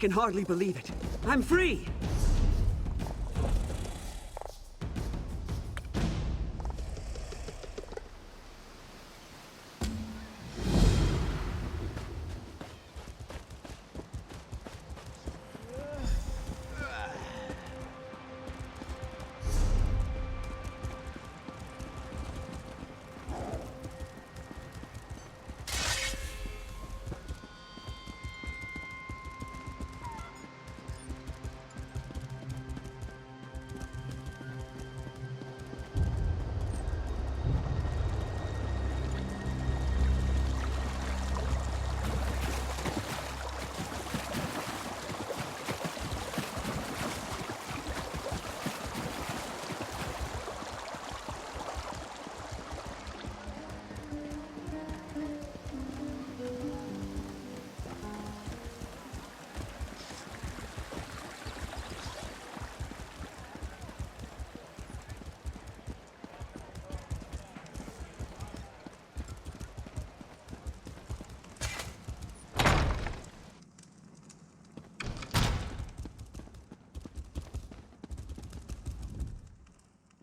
can hardly believe it. I'm free!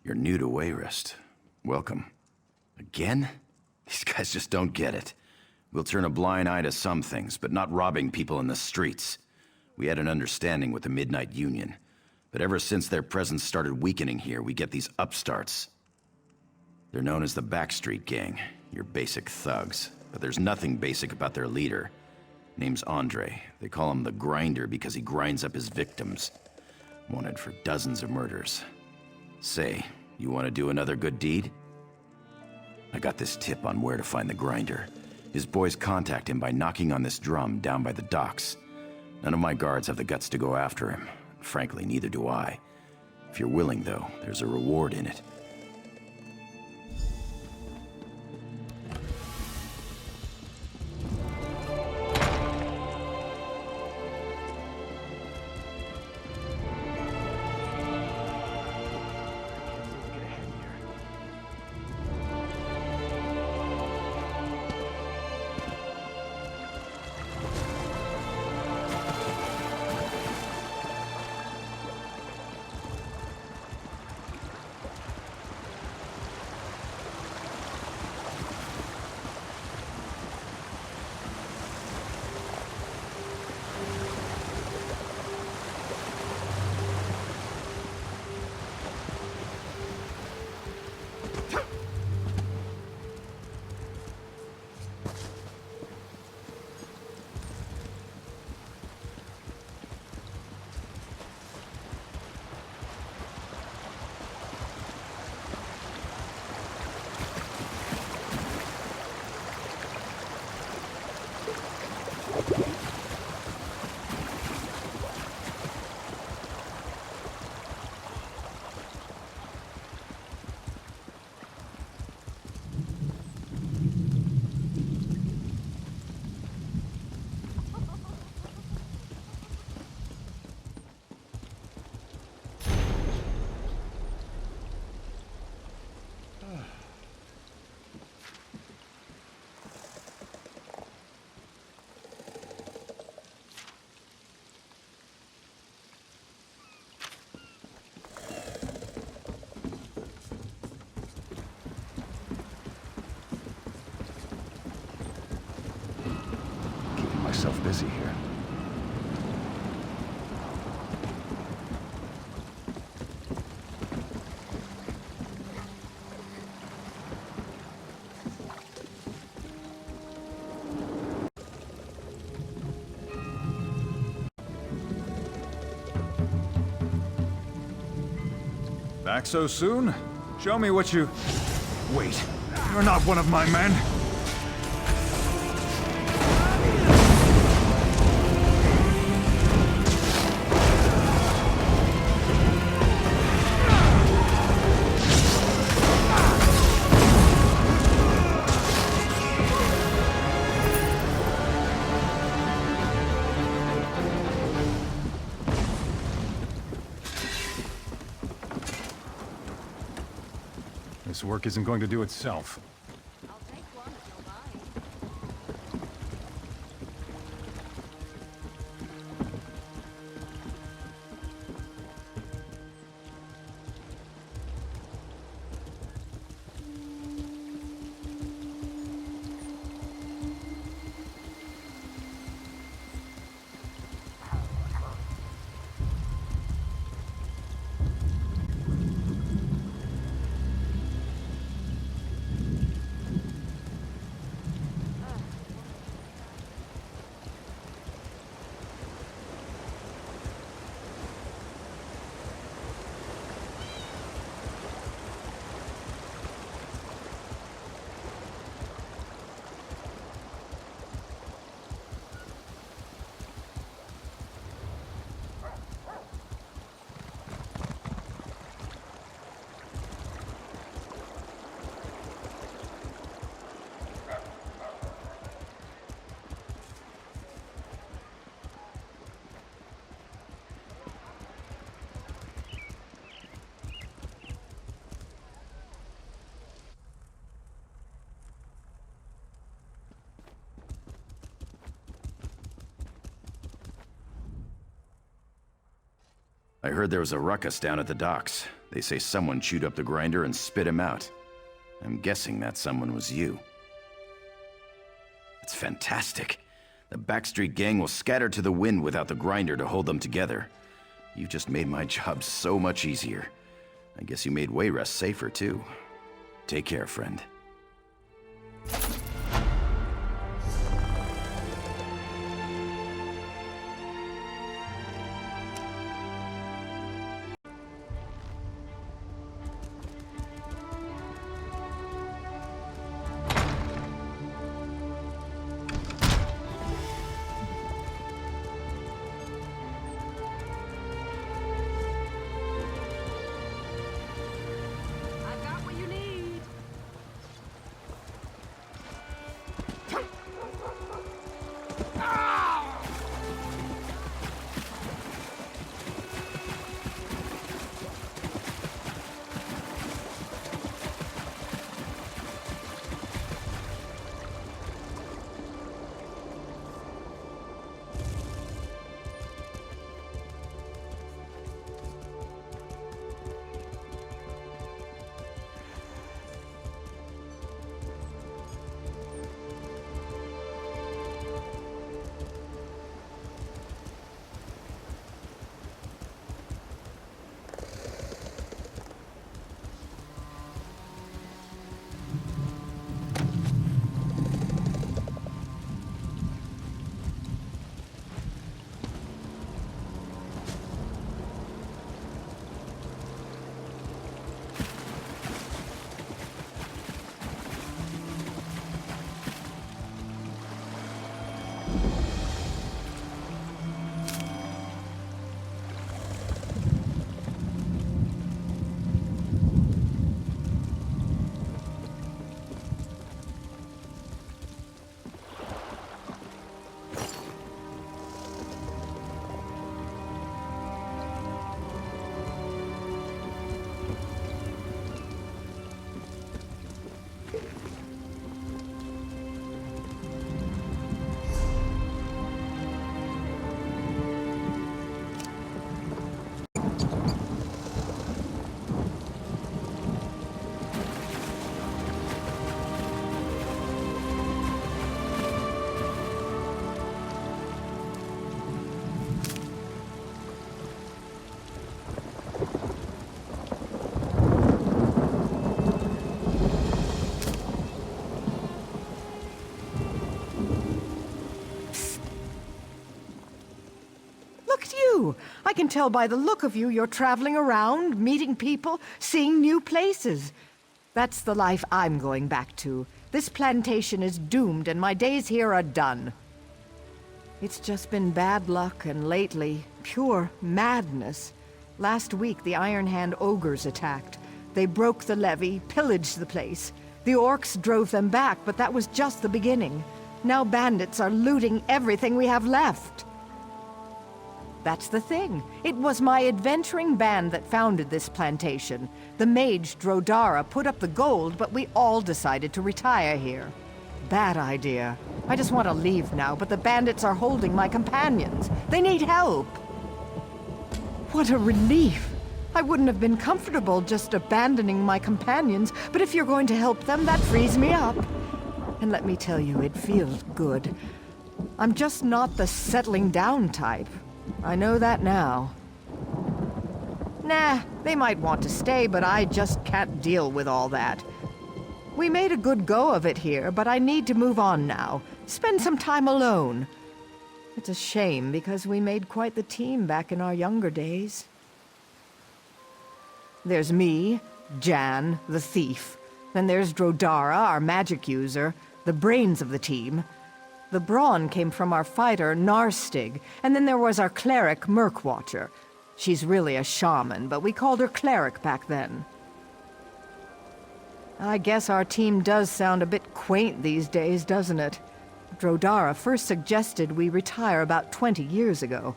You're new to Wayrest. Welcome. Again? These guys just don't get it. We'll turn a blind eye to some things, but not robbing people in the streets. We had an understanding with the Midnight Union, but ever since their presence started weakening here, we get these upstarts. They're known as the Backstreet Gang, your basic thugs, but there's nothing basic about their leader. Name's Andre. They call him the Grinder because he grinds up his victims. Wanted for dozens of murders. Say, you want to do another good deed? I got this tip on where to find the Grinder. His boys contact him by knocking on this drum down by the docks. None of my guards have the guts to go after him. Frankly, neither do I. If you're willing, though, there's a reward in it. Myself busy here. Back so soon? Show me what you... Wait, you're not one of my men. This work isn't going to do itself. I'll take one if you'll buy. I heard there was a ruckus down at the docks. They say someone chewed up the grinder and spit him out. I'm guessing that someone was you. It's fantastic. The Backstreet gang will scatter to the wind without the grinder to hold them together. You just made my job so much easier. I guess you made Wayrest safer, too. Take care, friend. I got what you need. I can tell by the look of you you're traveling around, meeting people, seeing new places. That's the life I'm going back to. This plantation is doomed and my days here are done. It's just been bad luck and lately, pure madness. Last week the Iron Hand ogres attacked. They broke the levee, pillaged the place. The orcs drove them back, but that was just the beginning. Now bandits are looting everything we have left. That's the thing. It was my adventuring band that founded this plantation. The mage Drodara put up the gold, but we all decided to retire here. Bad idea. I just want to leave now, but the bandits are holding my companions. They need help. What a relief. I wouldn't have been comfortable just abandoning my companions, but if you're going to help them, that frees me up. And let me tell you, it feels good. I'm just not the settling down type. I know that now. Nah, they might want to stay, but I just can't deal with all that. We made a good go of it here, but I need to move on now. Spend some time alone. It's a shame, because we made quite the team back in our younger days. There's me, Jan, the thief. Then there's Drodara, our magic user, the brains of the team. The brawn came from our fighter, Narstig, and then there was our cleric, Murkwatcher. She's really a shaman, but we called her cleric back then. I guess our team does sound a bit quaint these days, doesn't it? Drodara first suggested we retire about 20 years ago,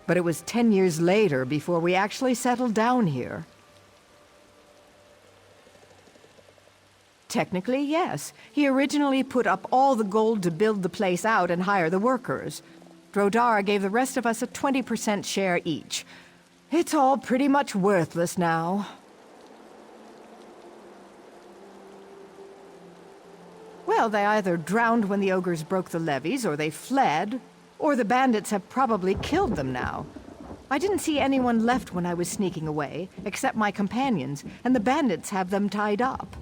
but it was 10 years later before we actually settled down here. Technically, yes. He originally put up all the gold to build the place out and hire the workers. Drodara gave the rest of us a 20% share each. It's all pretty much worthless now. Well, they either drowned when the ogres broke the levees, or they fled, or the bandits have probably killed them now. I didn't see anyone left when I was sneaking away, except my companions, and the bandits have them tied up.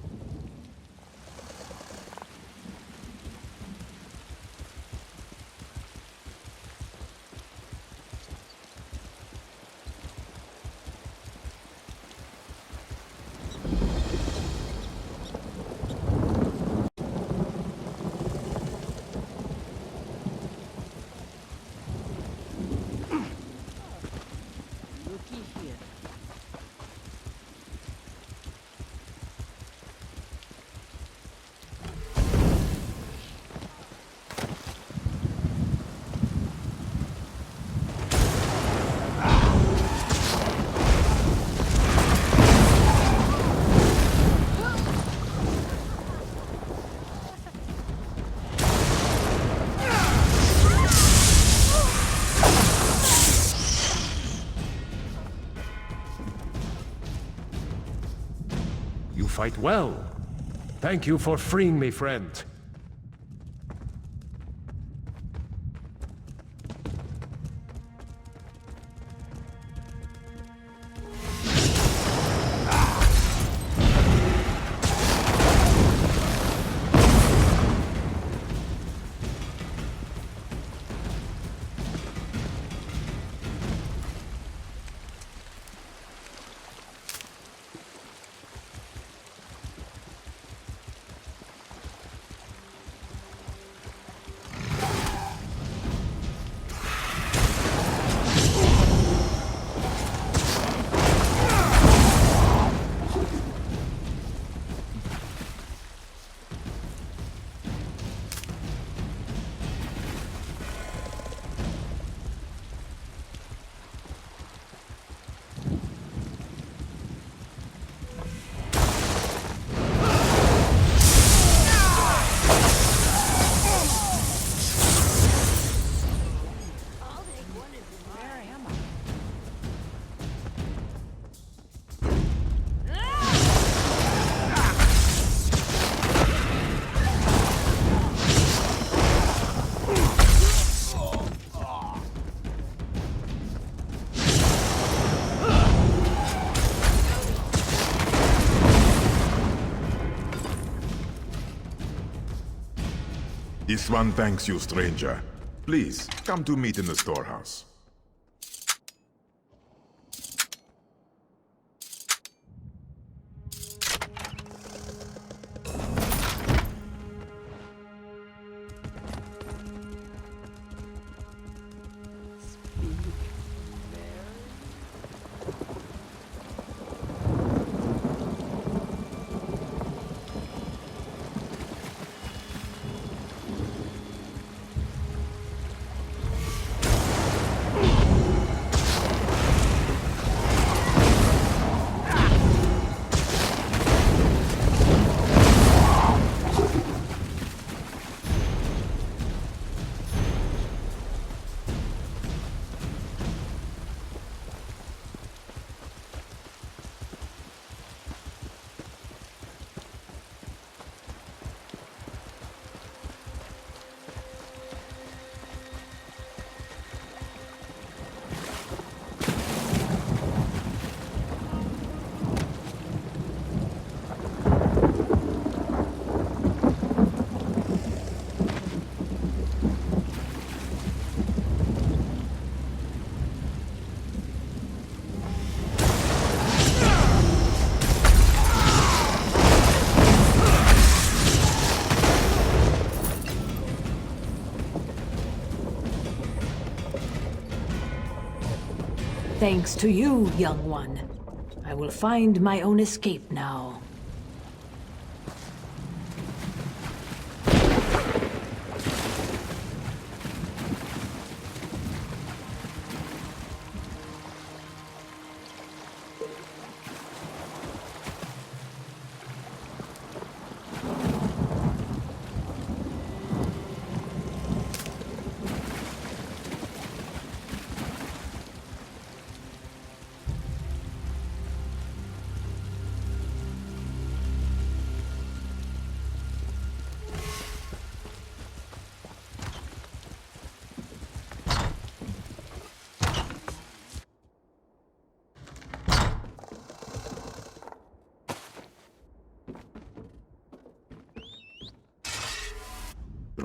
You fight well. Thank you for freeing me, friend. This one thanks you, stranger. Please, come to meet in the storehouse. Thanks to you, young one. I will find my own escape now.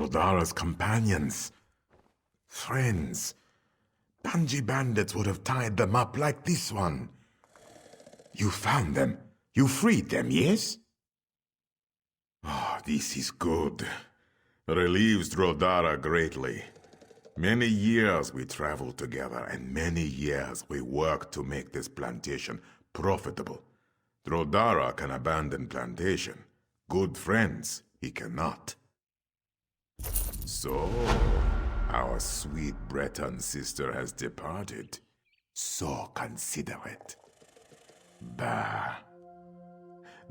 Drodara's companions. Friends. Banji bandits would have tied them up like this one. You found them. You freed them, yes? Oh, this is good. Relieves Drodara greatly. Many years we traveled together, and many years we worked to make this plantation profitable. Drodara can abandon plantation. Good friends, he cannot. So, our sweet Breton sister has departed. So considerate. Bah.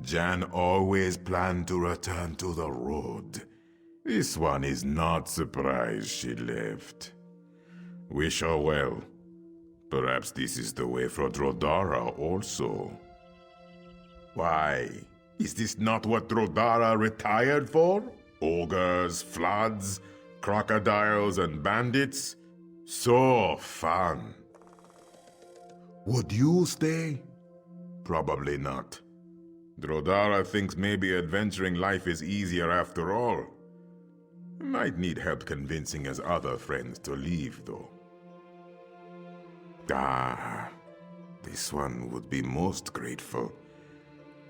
Jan always planned to return to the road. This one is not surprised she left. Wish her well. Perhaps this is the way for Drodara also. Why, is this not what Drodara retired for? Ogres, floods, crocodiles, and bandits? So fun. Would you stay? Probably not. Drodara thinks maybe adventuring life is easier after all. Might need help convincing his other friends to leave, though. Ah, this one would be most grateful.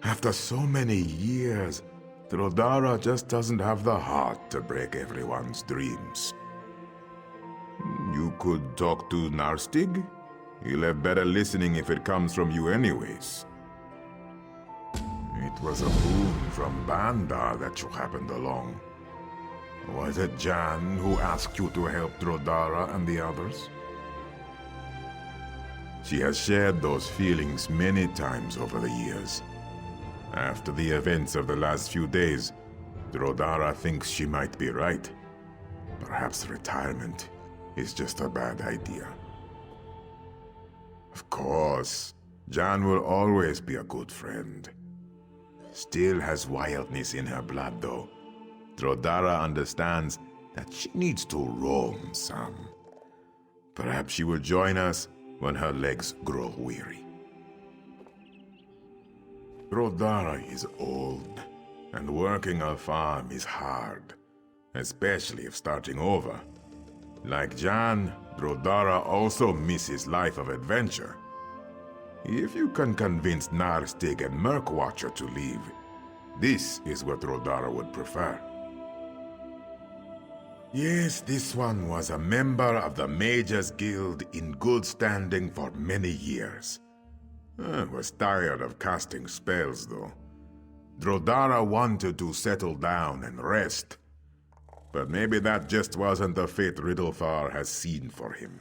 After so many years, Drodara just doesn't have the heart to break everyone's dreams. You could talk to Narstig? He'll have better listening if it comes from you anyways. It was a boon from Bandar that you happened along. Was it Jan who asked you to help Drodara and the others? She has shared those feelings many times over the years. After the events of the last few days, Drodara thinks she might be right. Perhaps retirement is just a bad idea. Of course, Jan will always be a good friend. Still has wildness in her blood, though. Drodara understands that she needs to roam some. Perhaps she will join us when her legs grow weary. Drodara is old, and working a farm is hard, especially if starting over. Like Jan, Drodara also misses life of adventure. If you can convince Narstig and Murkwatcher to leave, this is what Drodara would prefer. Yes, this one was a member of the Mages Guild in good standing for many years. Was tired of casting spells, though. Drodara wanted to settle down and rest. But maybe that just wasn't the fate Riddlefar has seen for him.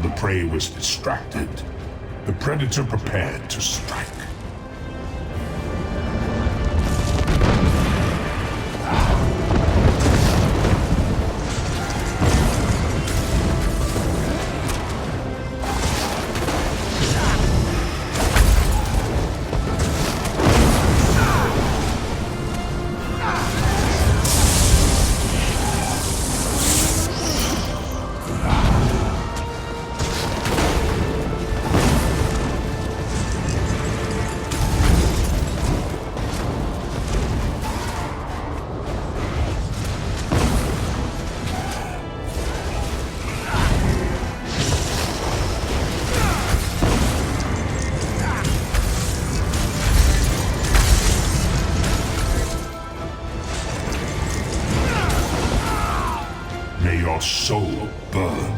the prey was distracted, the predator prepared to strike. May your soul burn.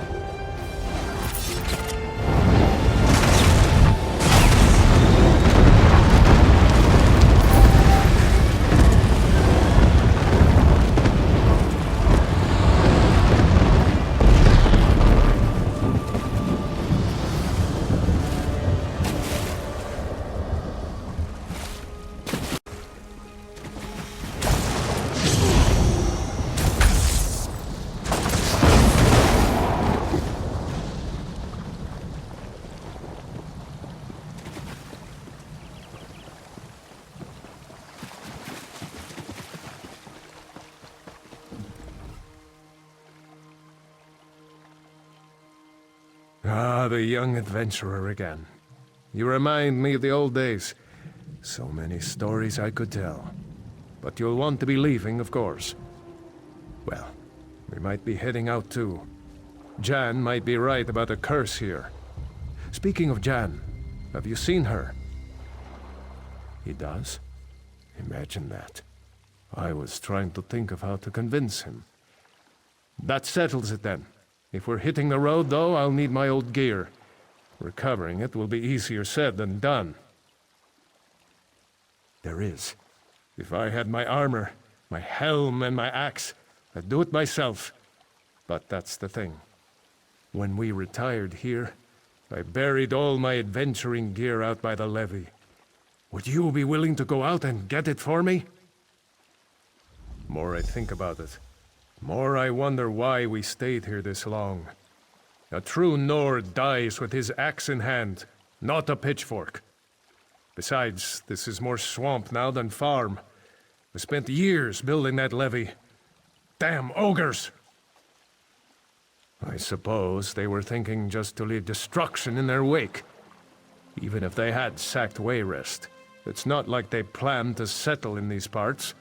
Ah, the young adventurer again. You remind me of the old days. So many stories I could tell. But you'll want to be leaving, of course. Well, we might be heading out too. Jan might be right about a curse here. Speaking of Jan, have you seen her? He does? Imagine that. I was trying to think of how to convince him. That settles it then. If we're hitting the road, though, I'll need my old gear. Recovering it will be easier said than done. There is. If I had my armor, my helm, and my axe, I'd do it myself. But that's the thing. When we retired here, I buried all my adventuring gear out by the levee. Would you be willing to go out and get it for me? More I think about it, more I wonder why we stayed here this long. A true Nord dies with his axe in hand, not a pitchfork. Besides, this is more swamp now than farm. We spent years building that levee. Damn ogres! I suppose they were thinking just to leave destruction in their wake. Even if they had sacked Wayrest, it's not like they planned to settle in these parts.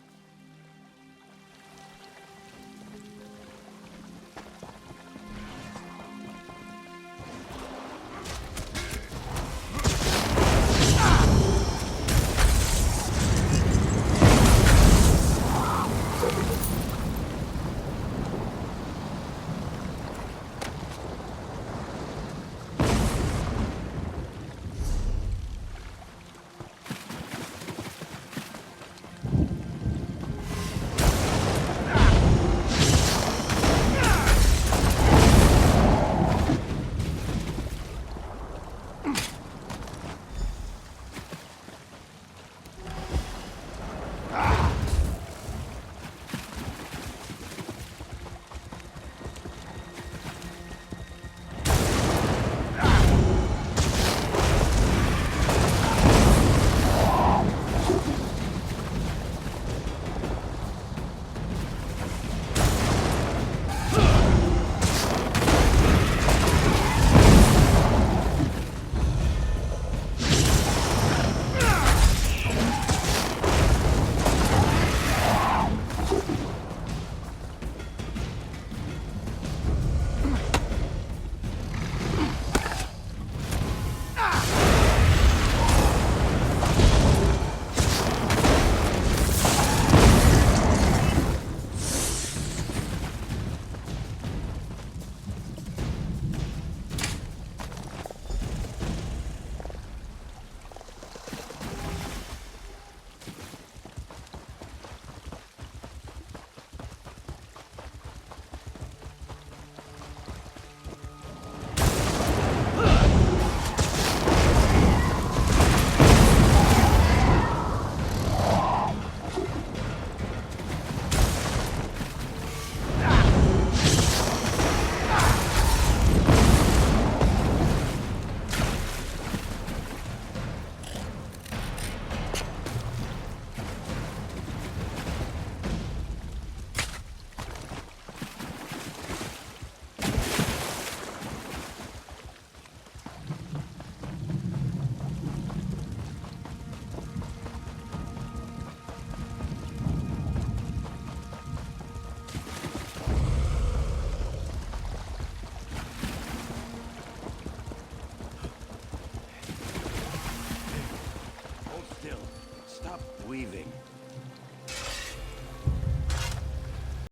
Stop weaving.